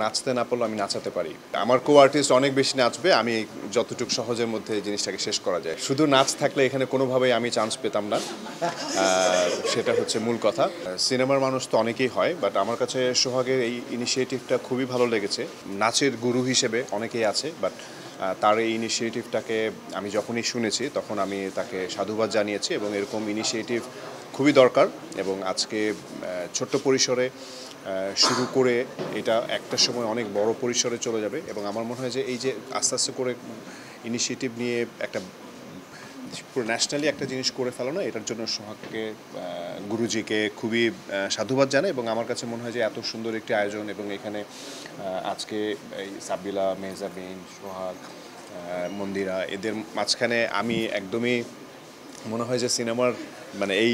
নাচতে না পারলেও আমি নাচাতে পারি। আমার কো আর্টিস্ট অনেক বেশি নাচবে, আমি যতটুকু সহজের মধ্যে জিনিসটাকে শেষ করা যায়। শুধু নাচ থাকলে এখানে কোনোভাবেই আমি চান্স পেতাম না, সেটা হচ্ছে মূল কথা। সিনেমার মানুষ তো অনেকেই হয়, বাট আমার কাছে সোহাগের এই ইনিশিয়েটিভটা খুবই ভালো লেগেছে। নাচের গুরু হিসেবে অনেকেই আছে, বাট তার এই ইনিশিয়েটিভটাকে আমি যখনই শুনেছি তখন আমি তাকে সাধুবাদ জানিয়েছি এবং এরকম ইনিশিয়েটিভ খুবই দরকার। এবং আজকে ছোট্ট পরিসরে শুরু করে এটা একটা সময় অনেক বড় পরিসরে চলে যাবে এবং আমার মনে হয় যে এই যে আস্তে আস্তে করে ইনিশিয়েটিভ নিয়ে একটা পুরো ন্যাশনালি একটা জিনিস করে ফেলানো, এটার জন্য সোহাগকে গুরুজিকে খুবই সাধুবাদ জানাই। এবং আমার কাছে মনে হয় যে এত সুন্দর একটি আয়োজন এবং এখানে আজকে এই সাবিলা, মেহজাবিন, সোহাগ, মন্দিরা, এদের মাঝখানে আমি একদমই মনে হয় যে সিনেমার মানে এই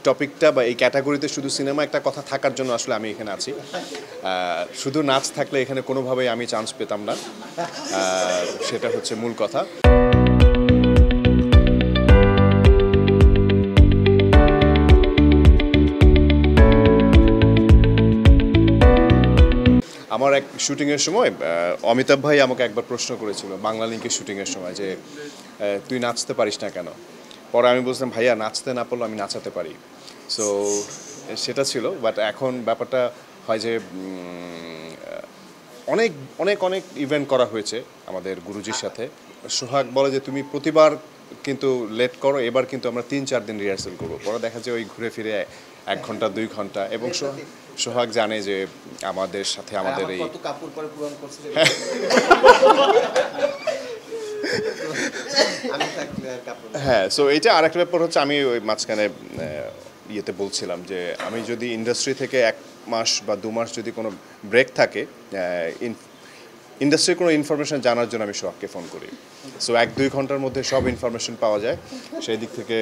টপিকটা বা এই ক্যাটাগরিতে শুধু সিনেমা একটা কথা থাকার জন্য আসলে আমি এখানে আছি। শুধু নাচ থাকলে এখানে কোনোভাবেই আমি চান্স পেতাম না, সেটা হচ্ছে মূল কথা। আমার এক শুটিংয়ের সময় অমিতাভ ভাই আমাকে একবার প্রশ্ন করেছিল বাংলা লিঙ্কের শুটিংয়ের সময় যে তুই নাচতে পারিস না কেন। পরে আমি বলছিলাম ভাইয়া নাচতে না পারলেও আমি নাচাতে পারি। সো সেটা ছিল। বাট এখন ব্যাপারটা হয় যে অনেক অনেক অনেক ইভেন্ট করা হয়েছে আমাদের গুরুজির সাথে। সোহাগ বলে যে তুমি প্রতিবার কিন্তু লেট করো, এবার কিন্তু আমরা ৩-৪ দিন রিহার্সেল করবো। পরে দেখা যায় ওই ঘুরে ফিরে 1 ঘন্টা 2 ঘন্টা। এবং সোহাগ জানে যে আমাদের সাথে আমাদের এই হ্যাঁ। সো এইটা আরেকটা ব্যাপার হচ্ছে, আমি ওই মাঝখানে ইয়েতে বলছিলাম যে আমি যদি ইন্ডাস্ট্রি থেকে 1 মাস বা 2 মাস যদি কোনো ব্রেক থাকে, ইন্ডাস্ট্রির কোনো ইনফরমেশন জানার জন্য আমি সোহাগকে ফোন করি। সো 1-2 ঘন্টার মধ্যে সব ইনফরমেশন পাওয়া যায়। সেই দিক থেকে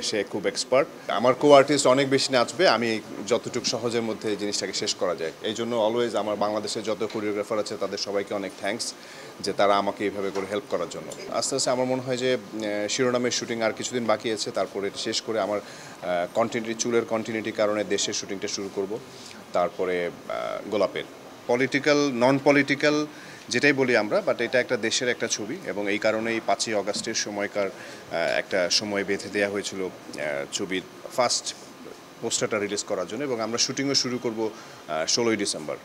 সে খুব এক্সপার্ট। আমার কো আর্টিস্ট অনেক বেশি নাচবে, আমি যতটুকু সহজের মধ্যে জিনিসটাকে শেষ করা যায়। এই জন্য অলওয়েজ আমার বাংলাদেশের যত কোরিওগ্রাফার আছে তাদের সবাইকে অনেক থ্যাঙ্কস যে তারা আমাকে এইভাবে করে হেল্প করার জন্য। আস্তে আস্তে আমার মনে হয় যে শিরোনামের শুটিং আর কিছুদিন বাকি আছে, তারপরে শেষ করে আমার কন্টিনিউটি, চুলের কন্টিনিউটির কারণে দেশের শুটিংটা শুরু করব। তারপরে গোলাপের পলিটিক্যাল, নন পলিটিক্যাল যেটাই বলি আমরা, বাট এটা একটা দেশের একটা ছবি এবং এই কারণেই 5ই অগাস্টের সময়কার একটা সময় বেঁধে দেওয়া হয়েছিল ছবির ফার্স্ট পোস্টারটা রিলিজ করার জন্য এবং আমরা শুটিংও শুরু করব 16ই ডিসেম্বর।